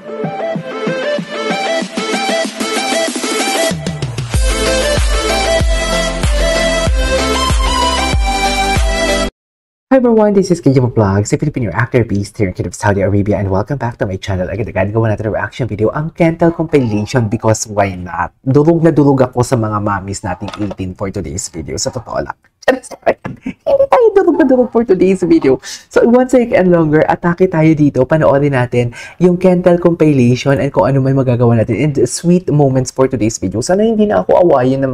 Hi everyone, this is KJ Vlogs, a Filipino actor based here in Kingdom of Saudi Arabia, and welcome back to my channel. Agad-agad gawa natin ang reaction video, ang Kentel compilation, because why not? Durog na durog ako sa mga mommies nating 18 for today's video. Sa totoo lang. Hindi tayo durog na durog for today's video. So, once and longer, atake tayo dito. Panoorin natin yung Kentel compilation and kung ano may magagawa natin in the sweet moments for today's video. Sana hindi na ako awayin ng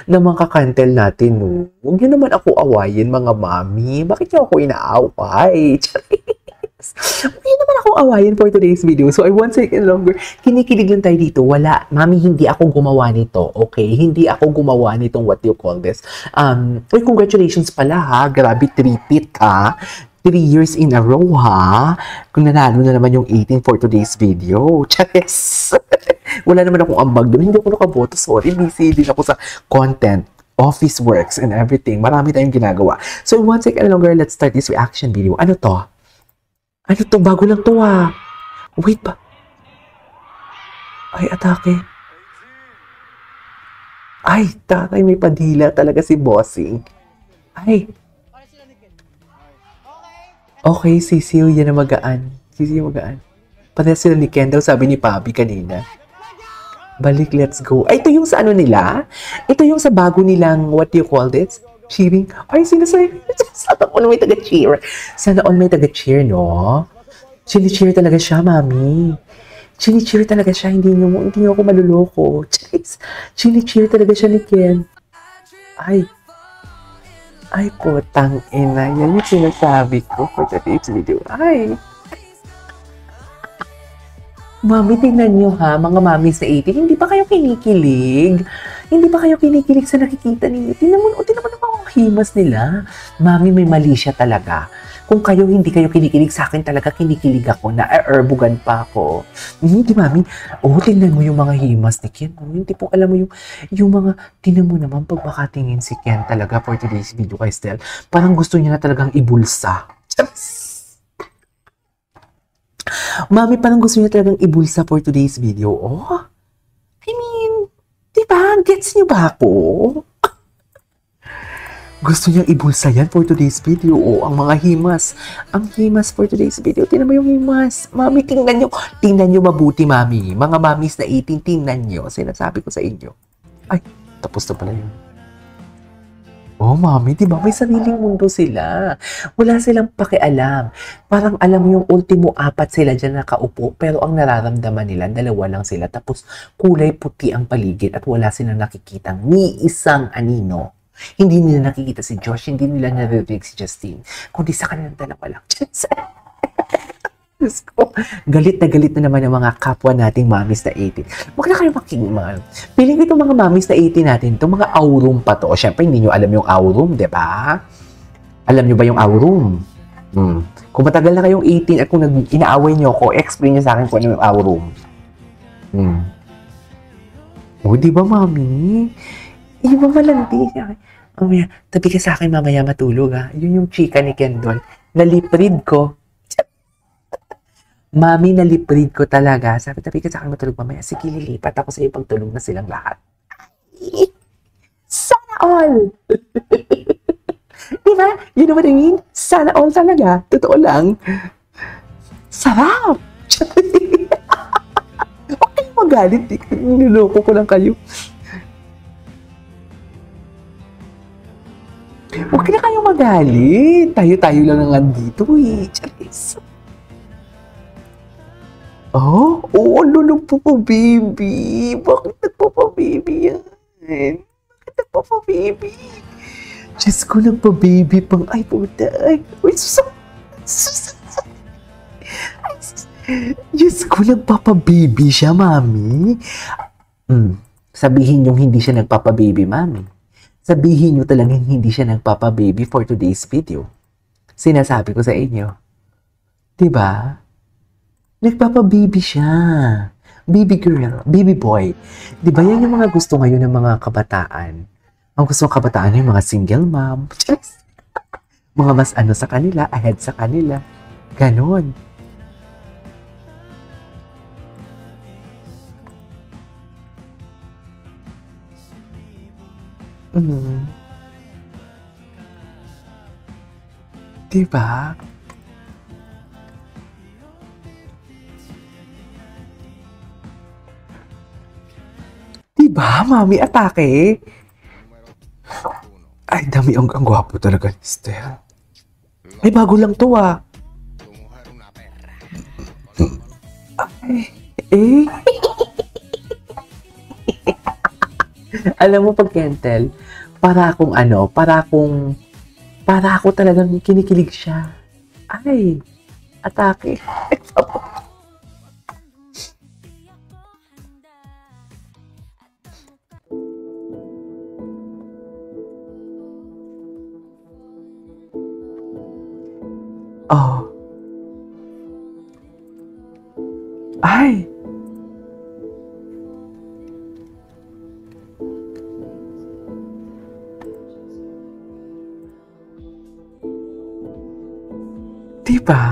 mga kakantel natin. No? Huwag nyo naman ako awayin, mga mami. Bakit nyo ako inaaway? Hindi naman ako awayin for today's video. So, I once and longer, kinikilig lang tayo dito. Wala. Mami, hindi ako gumawa nito. Okay? Hindi ako gumawa nitong what you call this. Uy, congratulations pala ha. Grabe, 3-peat ha. 3 years in a row ha. Kung nanalo na naman yung 18 for today's video. Charis! Wala naman akong ambag doon. Hindi ako nakaboto. Sorry, busy din ako sa content, office works, and everything. Marami tayong ginagawa. So, once and longer, let's start this reaction video. Ano to? Ano to? Bago lang to ah. Wait pa. Ay, atake. Ay, tatay, may padila talaga si Bossing. Ay. Okay, sisiw. Yan na magaan. Sisiw magaan. Pati sila ni Ken daw, sabi ni Papi kanina. Balik, let's go. Ay, ito yung sa ano nila? Ito yung sa bago nilang, what do you call this? Cheering? Ay, sinasabi. Sana all may taga-cheer. Sana all may taga-cheer, no? Chini-cheer talaga siya, mami. Chini-cheer talaga siya. Hindi niyo ako maluloko. Chini-cheer talaga siya ni Ken. Ay. Ay, putang ina. Yan yung sinasabi ko for today's video. Ay. Mami, tingnan nyo ha, mga mami sa 18, hindi pa kayo kinikilig? Hindi pa kayo kinikilig sa nakikita ninyo? Tingnan mo ang mga himas nila. Mami, may mali siya talaga. Kung kayo hindi kayo kinikilig sa akin talaga, kinikilig ako na erbugan pa ako. Hindi, mami. Oh, tingnan mo yung mga himas ni Ken. Hindi po alam mo yung mga, tingnan mo naman pag makatingin si Ken talaga for today's video kay Stel. Parang gusto niya na talagang ibulsa. Mami, parang gusto niya talagang ibulsa for today's video. Oh, I mean, diba? Gets niyo ba ako? Gusto niyang ibulsa yan for today's video. Oh, ang mga himas. Ang himas for today's video. Tingnan mo yung himas. Mami, tingnan nyo. Tingnan nyo mabuti, mami. Mga mamis na 18, tingnan nyo. Sinasabi ko sa inyo. Ay, tapos na pala yun. Oh, mami, di ba? May sariling mundo sila. Wala silang pakialam. Parang alam mo yung ultimo 4 sila dyan nakaupo, pero ang nararamdaman nila, 2 lang sila. Tapos kulay puti ang paligid at wala silang nakikitang ni isang anino. Hindi nila nakikita si Josh, hindi nila naririnig si Justine, kundi sa kanilang 2 lang. Galit na naman ang mga kapwa nating mamis na 18. Huwag na kayo makingman. Piling ko itong mga mamis na 18 natin, itong mga aurum pa to. Siyempre, hindi nyo alam yung aurum, di ba? Alam nyo ba yung aurum? Kung matagal na kayong 18 at kung inaaway nyo ako, explain nyo sa akin kung ano yung aurum. O, di ba, mami? Yung mamalandi. Mamaya, tabi ka sa akin mamaya matulog, ha? Yun yung chika ni Ken doon. Naliprid ko. Mami, naliprid ko talaga. Sabi, tabi ka sa akin matulog mamaya. Sige, lilipat ako sa iyo pag tulog na silang lahat. Sana all! Diba? You know what I mean? Sana all talaga. Totoo lang. Sarap! Huwag kayong magalit. Niloko ko lang kayo. Huwag na kayong magalit. Tayo-tayo lang nga dito eh. Charis. Oh, ano nagpapababy? Bakit nagpapababy yan? Bakit nagpapababy? Diyos ko, nagpababy pang, ay puta, ay, Diyos ko, nagpapababy siya, mami. Sabihin yung hindi siya nagpapababy, mami. Sabihin nyo talagang hindi siya nagpapababy for today's video. Sinasabi ko sa inyo. Diba? Nagpapababy siya. Baby girl, baby boy. Di ba yan yung mga gusto ngayon ng mga kabataan? Ang gusto ng kabataan yung mga single mom. Mga mas ano sa kanila, ahead sa kanila. Ganon. Mhm. Di ba? Di ba, mami, atake? Ay, dami, ang gwapo talaga ni Stell. Ay, bago lang to ah. Eh, alam mo pag Kentel, para ako talagang kinikilig siya. Ay, atake. Oh, ay, di ba?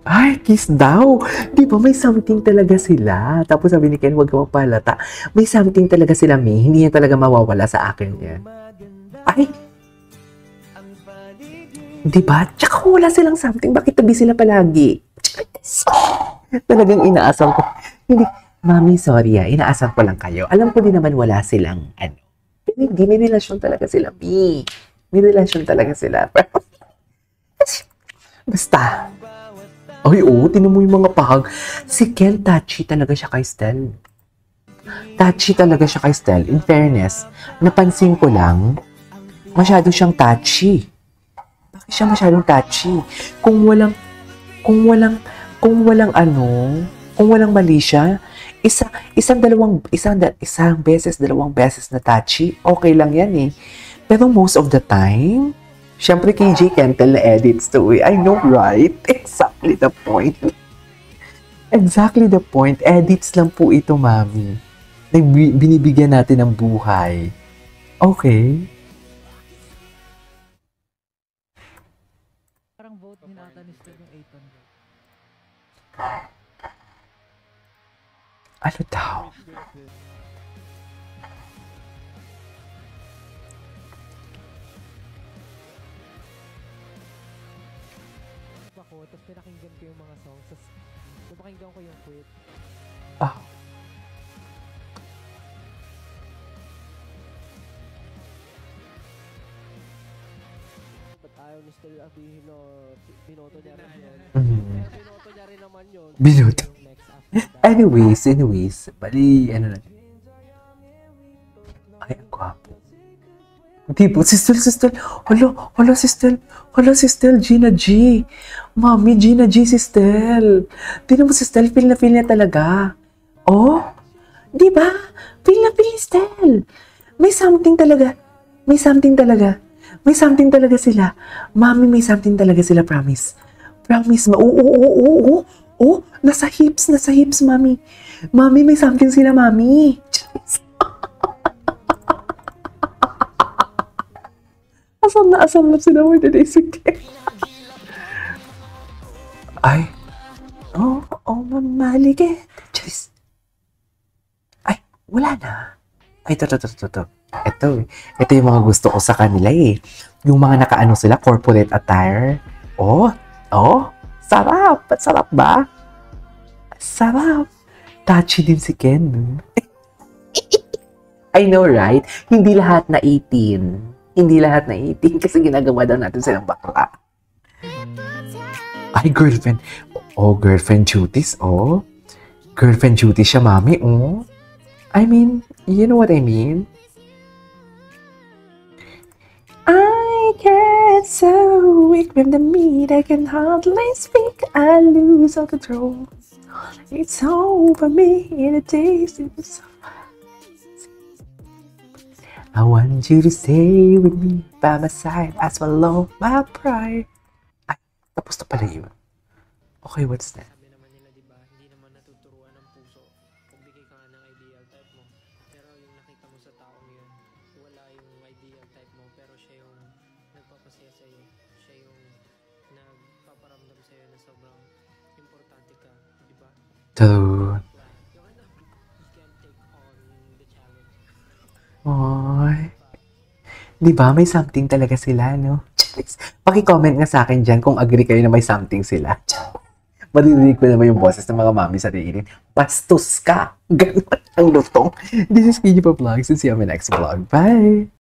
Ay, kiss daw. Di ba may something talaga sila? Tapos sabi ni Ken, huwag ka magpalata. May something talaga sila, May. Hindi yan talaga mawawala sa akin yan. Ay, di ba? Tsaka kung wala silang something, bakit tabi sila palagi? Talagang inaasam ko. Hindi, Mami, sorry ah. Inaasam ko lang kayo. Alam ko din naman wala silang, ano. Pero hindi, may relasyon talaga sila, Mi. May relasyon talaga sila. Basta. Ay, oo, tinan mo yung mga pahag. Si Ken, touchy talaga siya kay Stel. Touchy talaga siya kay Stel. In fairness, napansin ko lang, masyado siyang touchy. Bakit siya masyadong touchy? Kung walang, kung walang, kung walang ano, kung walang mali siya, isang beses, dalawang beses na touchy, okay lang yan eh. Pero most of the time, syempre kay J. Kentel na edits to eh. I know, right? Exactly the point. Exactly the point. Edits lang po ito, Mami. Binibigyan natin ng buhay. Okay. Parang vote ni nata ni Steve yung 800. Ano daw? Ako, tapos pinakinggan ko yung mga songs. Tapos pinakinggan ko yung quit. Ah, Ba't ayaw ni Steve sabihin na binoto niya rin yun? mhm. Kaya binoto niya rin naman yun. Binoto. Yung next after that. Anyways. Bali, ano na. Ay, ang gwapo. Di po, si Stel. Hala, si Stel, Gina G. Mami, Gina G, si Stel. Tingnan mo si Stel, feel na feel niya talaga. Oh, di ba? Feel na feel ni Stel. May something talaga. May something talaga. May something talaga sila. Mami, may something talaga sila, promise. Promise. Oo. Oh, nasa hips, mami. Mami, may something sila, mami. Asam na sila more than isipin. Ay. Mamaligid. Charis. Ay, wala na. Ay, ito. Ito yung mga gusto ko sa kanila eh. Yung mga nakaano sila, corporate attire. Oh, sarap. Sarap ba? Sarap. Touchy din si Ken. I know, right? Hindi lahat na 18. Hindi lahat na 18 kasi ginagawa daw natin silang bakla. Ay, girlfriend. Oh, girlfriend duties, oh. Girlfriend duties siya, mami, oh. I mean, you know what I mean? I get so weak when the meat I can hardly speak. I lose all control. It's over me in a taste. I want you to stay with me by my side as well low my pride. Ay, tapos na pala yun. Okay, what's that? Sabi naman nila, di ba, hindi naman natuturuan ng puso. Pagbigay ka nga ng ideal type mo. Pero yung nakita mo sa taong yun, wala yung ideal type mo, pero siya yung nagpapasaya sa'yo. Siya yung nagpaparamdam sa'yo na sobrang importante ka, di ba? True. You can take on the challenge. Oy. Di ba? May something talaga sila, no? Charis. Paki-comment nga sa akin dyan kung agree kayo na may something sila. Maririnig ko naman yung boses ng mga mami sa tingin. Bastos ka! Ganun ang lutong. This is Kiji Vlogs and see you on my next vlog. Bye!